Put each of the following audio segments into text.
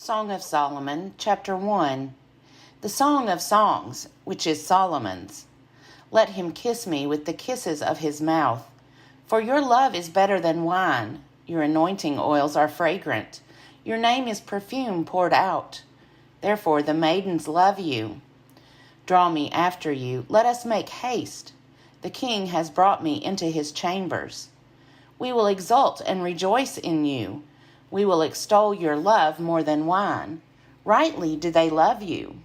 Song of Solomon, chapter 1. The Song of Songs, which is Solomon's. Let him kiss me with the kisses of his mouth. For your love is better than wine. Your anointing oils are fragrant. Your name is perfume poured out. Therefore the maidens love you. Draw me after you. Let us make haste. The king has brought me into his chambers. We will exult and rejoice in you. We will extol your love more than wine. Rightly do they love you.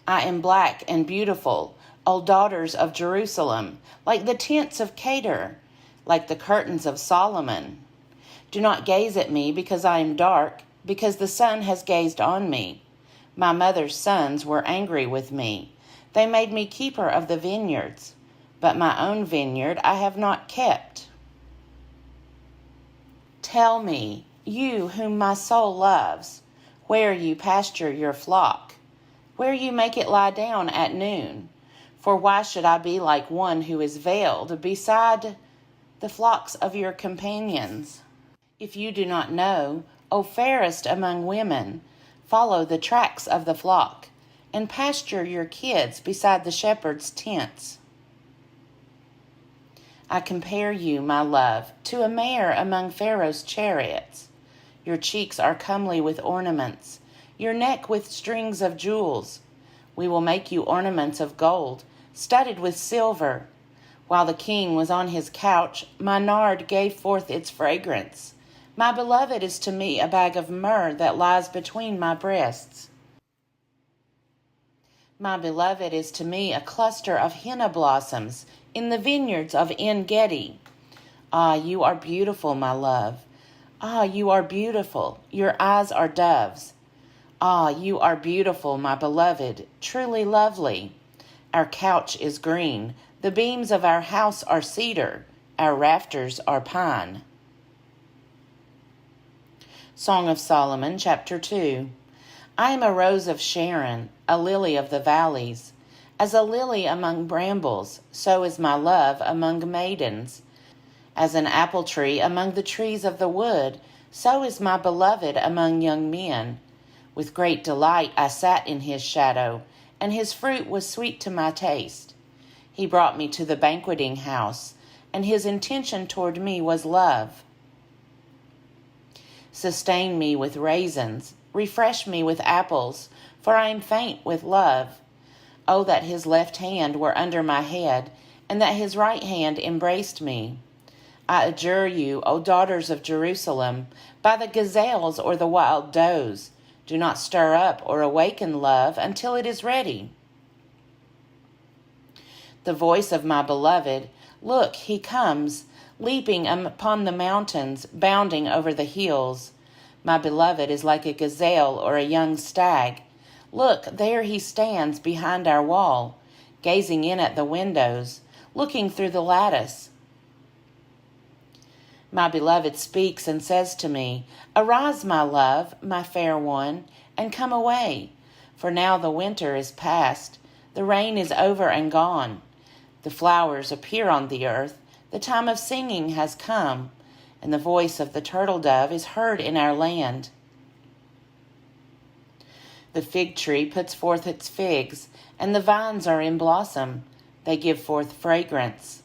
I am black and beautiful, O daughters of Jerusalem, like the tents of Kedar, like the curtains of Solomon. Do not gaze at me because I am dark, because the sun has gazed on me. My mother's sons were angry with me. They made me keeper of the vineyards, but my own vineyard I have not kept. Tell me, you whom my soul loves, where you pasture your flock, where you make it lie down at noon. For why should I be like one who is veiled beside the flocks of your companions? If you do not know, O fairest among women, follow the tracks of the flock, and pasture your kids beside the shepherd's tents. I compare you, my love, to a mare among Pharaoh's chariots. Your cheeks are comely with ornaments, your neck with strings of jewels. We will make you ornaments of gold, studded with silver. While the king was on his couch, my nard gave forth its fragrance. My beloved is to me a bag of myrrh that lies between my breasts. My beloved is to me a cluster of henna blossoms in the vineyards of En-Gedi. Ah, you are beautiful, my love. Ah, you are beautiful. Your eyes are doves. Ah, you are beautiful, my beloved, truly lovely. Our couch is green. The beams of our house are cedar. Our rafters are pine. Song of Solomon, chapter 2. I am a rose of Sharon, a lily of the valleys. As a lily among brambles, so is my love among maidens. As an apple tree among the trees of the wood, so is my beloved among young men. With great delight I sat in his shadow, and his fruit was sweet to my taste. He brought me to the banqueting house, and his intention toward me was love. Sustain me with raisins, refresh me with apples, for I am faint with love. Oh, that his left hand were under my head, and that his right hand embraced me. I adjure you, O daughters of Jerusalem, by the gazelles or the wild does, do not stir up or awaken love until it is ready. The voice of my beloved, look, he comes, leaping upon the mountains, bounding over the hills. My beloved is like a gazelle or a young stag. Look, there he stands behind our wall, gazing in at the windows, looking through the lattice. My beloved speaks and says to me, Arise, my love, my fair one, and come away. For now the winter is past, the rain is over and gone. The flowers appear on the earth, the time of singing has come, and the voice of the turtle dove is heard in our land. The fig tree puts forth its figs, and the vines are in blossom. They give forth fragrance.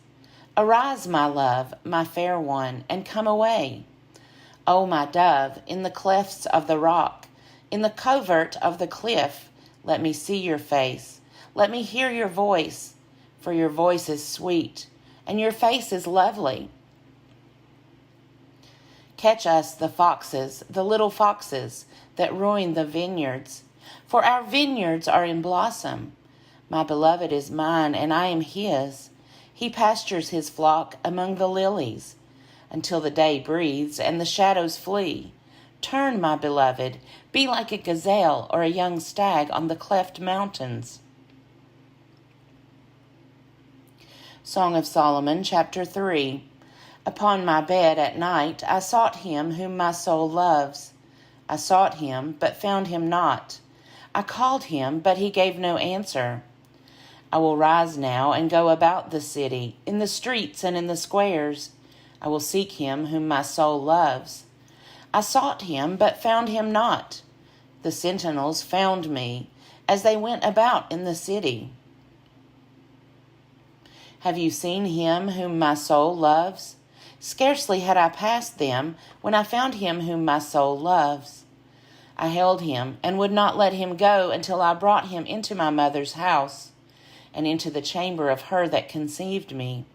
Arise, my love, my fair one, and come away. O my dove, in the clefts of the rock, in the covert of the cliff, let me see your face. Let me hear your voice, for your voice is sweet, and your face is lovely. Catch us the foxes, the little foxes that ruin the vineyards. For our vineyards are in blossom. My beloved is mine, and I am his. He pastures his flock among the lilies, until the day breathes and the shadows flee. Turn, my beloved, be like a gazelle or a young stag on the cleft mountains. Song of Solomon, chapter 3. Upon my bed at night I sought him whom my soul loves. I sought him, but found him not. I called him, but he gave no answer. I will rise now and go about the city, in the streets and in the squares. I will seek him whom my soul loves. I sought him, but found him not. The sentinels found me, as they went about in the city. Have you seen him whom my soul loves? Scarcely had I passed them, when I found him whom my soul loves. I held him, and would not let him go until I brought him into my mother's house, and into the chamber of her that conceived me.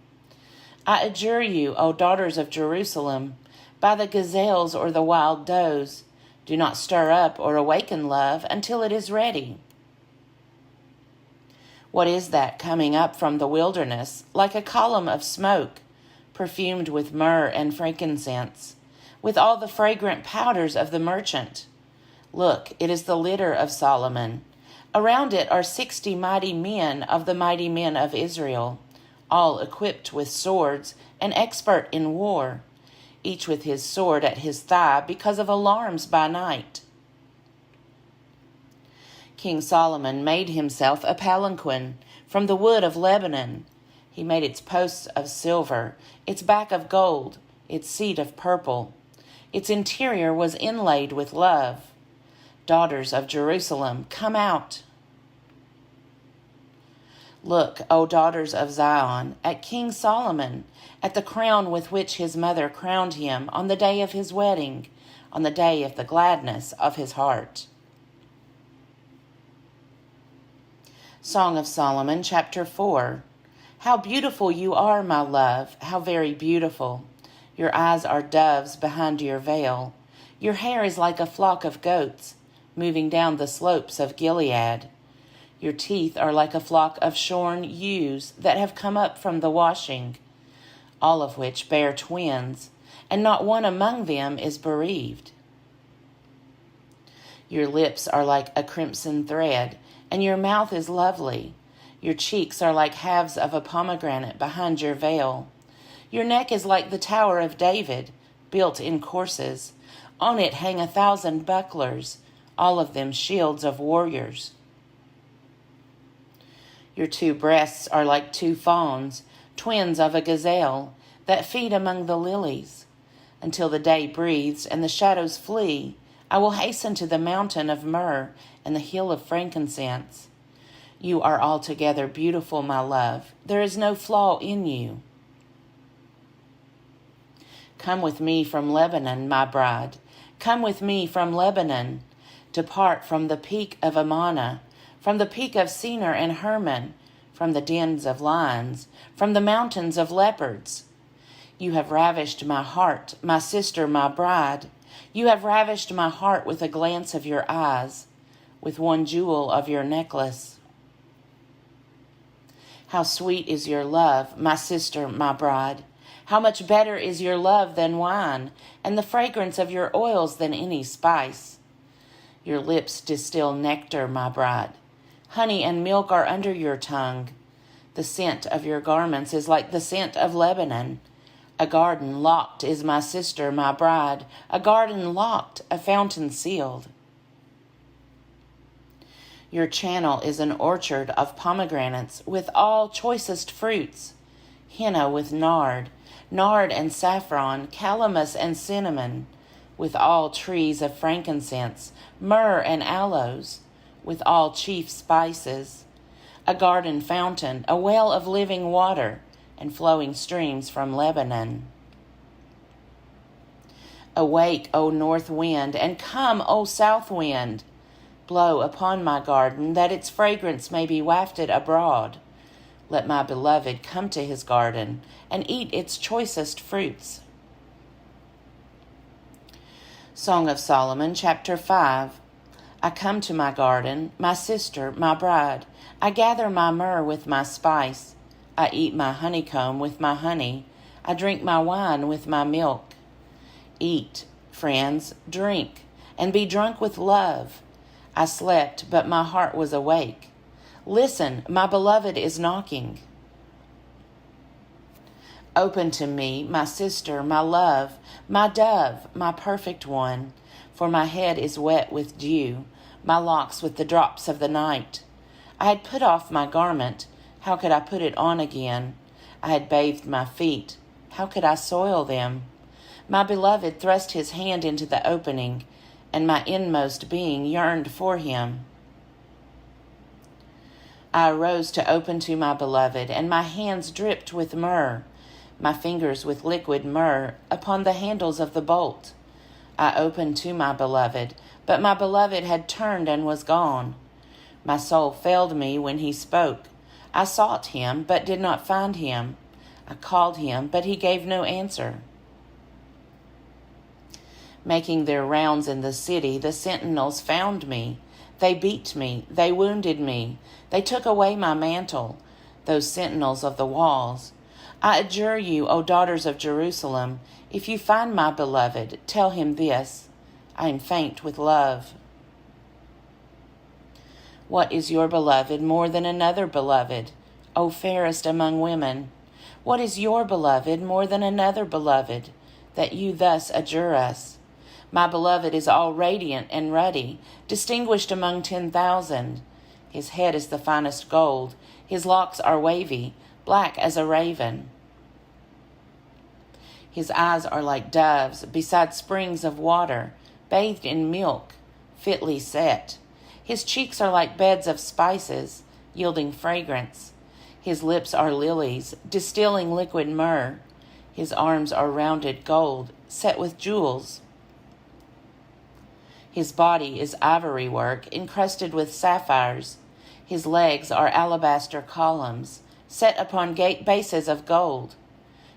I adjure you, O daughters of Jerusalem, by the gazelles or the wild does, do not stir up or awaken love until it is ready. What is that coming up from the wilderness, like a column of smoke, perfumed with myrrh and frankincense, with all the fragrant powders of the merchant? Look, it is the litter of Solomon. Around it are 60 mighty men of the mighty men of Israel, all equipped with swords and expert in war, each with his sword at his thigh because of alarms by night. King Solomon made himself a palanquin from the wood of Lebanon. He made its posts of silver, its back of gold, its seat of purple. Its interior was inlaid with love. Daughters of Jerusalem, come out. Look, O daughters of Zion, at King Solomon, at the crown with which his mother crowned him on the day of his wedding, on the day of the gladness of his heart. Song of Solomon, chapter 4. How beautiful you are, my love, how very beautiful. Your eyes are doves behind your veil. Your hair is like a flock of goats, moving down the slopes of Gilead. Your teeth are like a flock of shorn ewes that have come up from the washing, all of which bear twins, and not one among them is bereaved. Your lips are like a crimson thread, and your mouth is lovely. Your cheeks are like halves of a pomegranate behind your veil. Your neck is like the Tower of David, built in courses. On it hang 1,000 bucklers, all of them shields of warriors. Your 2 breasts are like 2 fawns, twins of a gazelle, that feed among the lilies. Until the day breathes and the shadows flee, I will hasten to the mountain of myrrh and the hill of frankincense. You are altogether beautiful, my love. There is no flaw in you. Come with me from Lebanon, my bride. Come with me from Lebanon. Depart from the peak of Amana, from the peak of Senir and Hermon, from the dens of lions, from the mountains of leopards. You have ravished my heart, my sister, my bride. You have ravished my heart with a glance of your eyes, with one jewel of your necklace. How sweet is your love, my sister, my bride. How much better is your love than wine, and the fragrance of your oils than any spice. Your lips distill nectar, my bride. Honey and milk are under your tongue. The scent of your garments is like the scent of Lebanon. A garden locked is my sister, my bride. A garden locked, a fountain sealed. Your channel is an orchard of pomegranates with all choicest fruits. Henna with nard and saffron, calamus and cinnamon, with all trees of frankincense, myrrh and aloes, with all chief spices, a garden fountain, a well of living water, and flowing streams from Lebanon. Awake, O north wind, and come, O south wind. Blow upon my garden, that its fragrance may be wafted abroad. Let my beloved come to his garden, and eat its choicest fruits. Song of Solomon, chapter 5. I come to my garden, my sister, my bride. I gather my myrrh with my spice. I eat my honeycomb with my honey. I drink my wine with my milk. Eat, friends, drink, and be drunk with love. I slept, but my heart was awake. Listen, my beloved is knocking. Open to me, my sister, my love, my dove, my perfect one, for my head is wet with dew, my locks with the drops of the night. I had put off my garment, how could I put it on again? I had bathed my feet, how could I soil them? My beloved thrust his hand into the opening, and my inmost being yearned for him. I arose to open to my beloved, and my hands dripped with myrrh, my fingers with liquid myrrh upon the handles of the bolt. I opened to my beloved, but my beloved had turned and was gone. My soul failed me when he spoke. I sought him, but did not find him. I called him, but he gave no answer. Making their rounds in the city, the sentinels found me. They beat me, they wounded me, they took away my mantle, those sentinels of the walls. I adjure you, O daughters of Jerusalem, if you find my beloved, tell him this: I am faint with love. What is your beloved more than another beloved, O fairest among women? What is your beloved more than another beloved, that you thus adjure us? My beloved is all radiant and ruddy, distinguished among 10,000. His head is the finest gold, his locks are wavy, black as a raven. His eyes are like doves beside springs of water, bathed in milk, fitly set. His cheeks are like beds of spices, yielding fragrance. His lips are lilies, distilling liquid myrrh. His arms are rounded gold, set with jewels. His body is ivory work, encrusted with sapphires. His legs are alabaster columns, set upon bases of gold.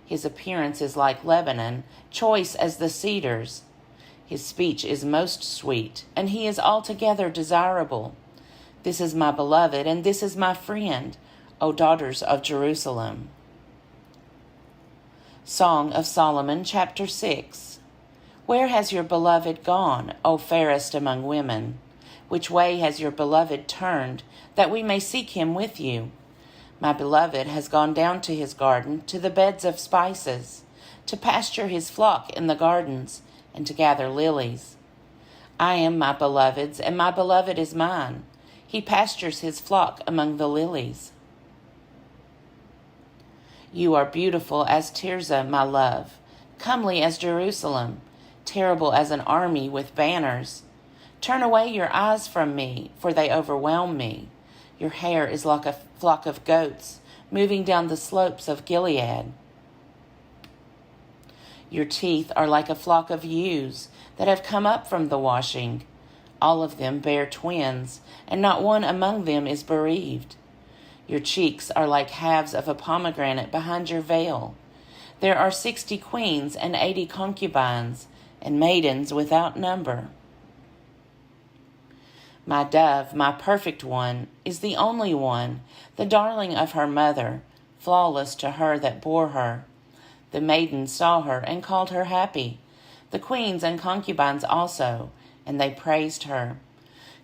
His appearance is like Lebanon, choice as the cedars. His speech is most sweet, and he is altogether desirable. This is my beloved, and this is my friend, O daughters of Jerusalem. Song of Solomon, chapter 6. Where has your beloved gone, O fairest among women? Which way has your beloved turned, that we may seek him with you? My beloved has gone down to his garden, to the beds of spices, to pasture his flock in the gardens, and to gather lilies. I am my beloved's, and my beloved is mine. He pastures his flock among the lilies. You are beautiful as Tirzah, my love, comely as Jerusalem, terrible as an army with banners. Turn away your eyes from me, for they overwhelm me. Your hair is like a flock of goats, moving down the slopes of Gilead. Your teeth are like a flock of ewes that have come up from the washing. All of them bear twins, and not one among them is bereaved. Your cheeks are like halves of a pomegranate behind your veil. There are 60 queens and 80 concubines, and maidens without number. My dove, my perfect one, is the only one, the darling of her mother, flawless to her that bore her. The maidens saw her and called her happy, the queens and concubines also, and they praised her.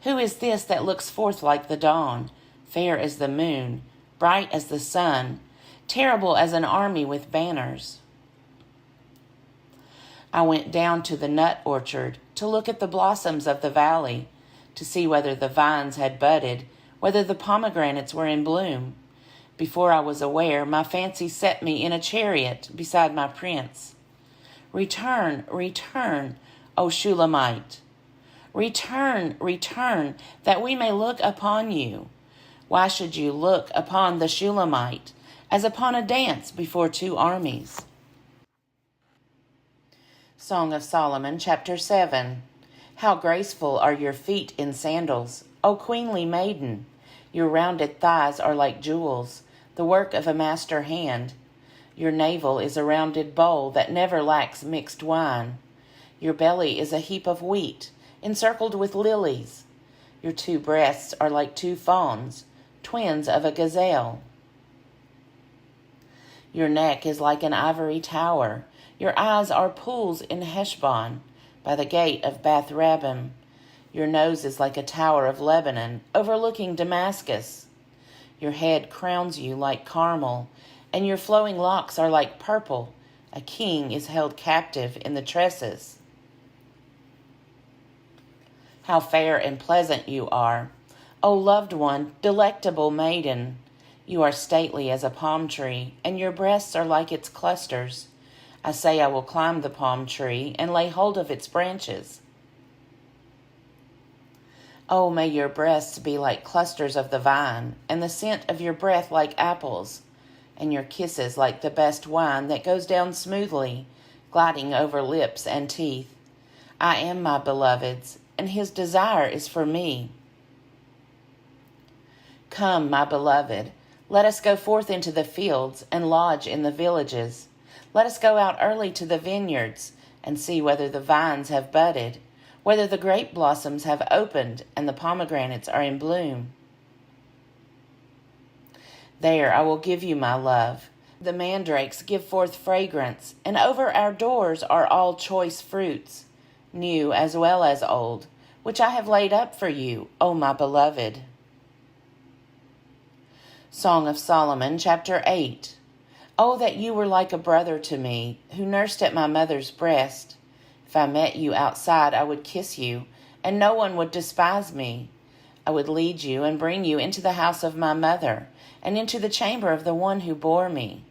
Who is this that looks forth like the dawn, fair as the moon, bright as the sun, terrible as an army with banners? I went down to the nut orchard to look at the blossoms of the valley, to see whether the vines had budded, whether the pomegranates were in bloom. Before I was aware, my fancy set me in a chariot beside my prince. Return, return, O Shulamite. Return, return, that we may look upon you. Why should you look upon the Shulamite as upon a dance before two armies? Song of Solomon, chapter 7. How graceful are your feet in sandals, O queenly maiden! Your rounded thighs are like jewels, the work of a master hand. Your navel is a rounded bowl that never lacks mixed wine. Your belly is a heap of wheat, encircled with lilies. Your 2 breasts are like 2 fawns, twins of a gazelle. Your neck is like an ivory tower. Your eyes are pools in Heshbon, by the gate of Bath Rabbim. Your nose is like a tower of Lebanon, overlooking Damascus. Your head crowns you like Carmel, and your flowing locks are like purple. A king is held captive in the tresses. How fair and pleasant you are, O loved one, delectable maiden! You are stately as a palm tree, and your breasts are like its clusters. I say I will climb the palm tree and lay hold of its branches. Oh, may your breasts be like clusters of the vine, and the scent of your breath like apples, and your kisses like the best wine that goes down smoothly, gliding over lips and teeth. I am my beloved's, and his desire is for me. Come, my beloved, let us go forth into the fields and lodge in the villages. Let us go out early to the vineyards and see whether the vines have budded, whether the grape blossoms have opened and the pomegranates are in bloom. There I will give you my love. The mandrakes give forth fragrance, and over our doors are all choice fruits, new as well as old, which I have laid up for you, O my beloved. Song of Solomon, chapter 8. Oh, that you were like a brother to me, who nursed at my mother's breast. If I met you outside, I would kiss you, and no one would despise me. I would lead you and bring you into the house of my mother, and into the chamber of the one who bore me.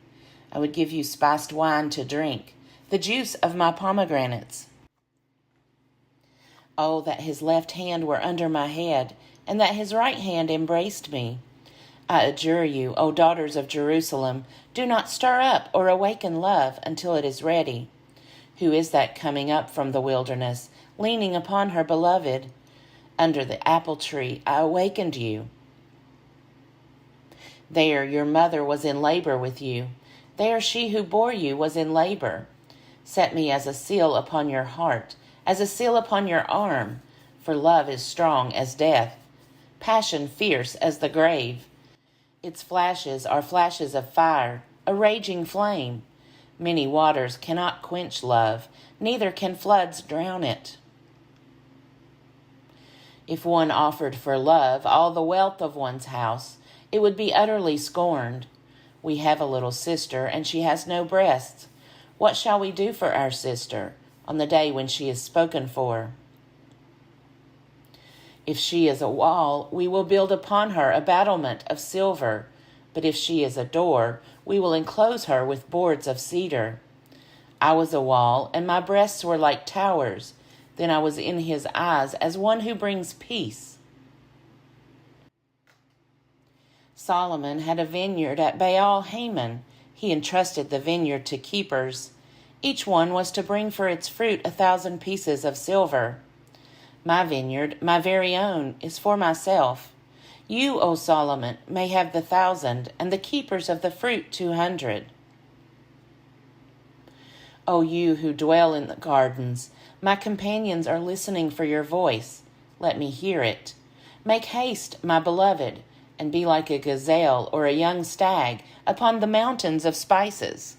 I would give you spiced wine to drink, the juice of my pomegranates. Oh, that his left hand were under my head, and that his right hand embraced me. I adjure you, O daughters of Jerusalem, do not stir up or awaken love until it is ready. Who is that coming up from the wilderness, leaning upon her beloved? Under the apple tree I awakened you. There your mother was in labor with you. There she who bore you was in labor. Set me as a seal upon your heart, as a seal upon your arm, for love is strong as death, passion fierce as the grave. Its flashes are flashes of fire, a raging flame. Many waters cannot quench love, neither can floods drown it. If one offered for love all the wealth of one's house, it would be utterly scorned. We have a little sister, and she has no breasts. What shall we do for our sister on the day when she is spoken for? If she is a wall, we will build upon her a battlement of silver. But if she is a door, we will enclose her with boards of cedar. I was a wall, and my breasts were like towers. Then I was in his eyes as one who brings peace. Solomon had a vineyard at Baal Hamon. He entrusted the vineyard to keepers. Each one was to bring for its fruit 1,000 pieces of silver. My vineyard, my very own, is for myself. You, O Solomon, may have the 1,000, and the keepers of the fruit 200. O you who dwell in the gardens, my companions are listening for your voice. Let me hear it. Make haste, my beloved, and be like a gazelle or a young stag upon the mountains of spices.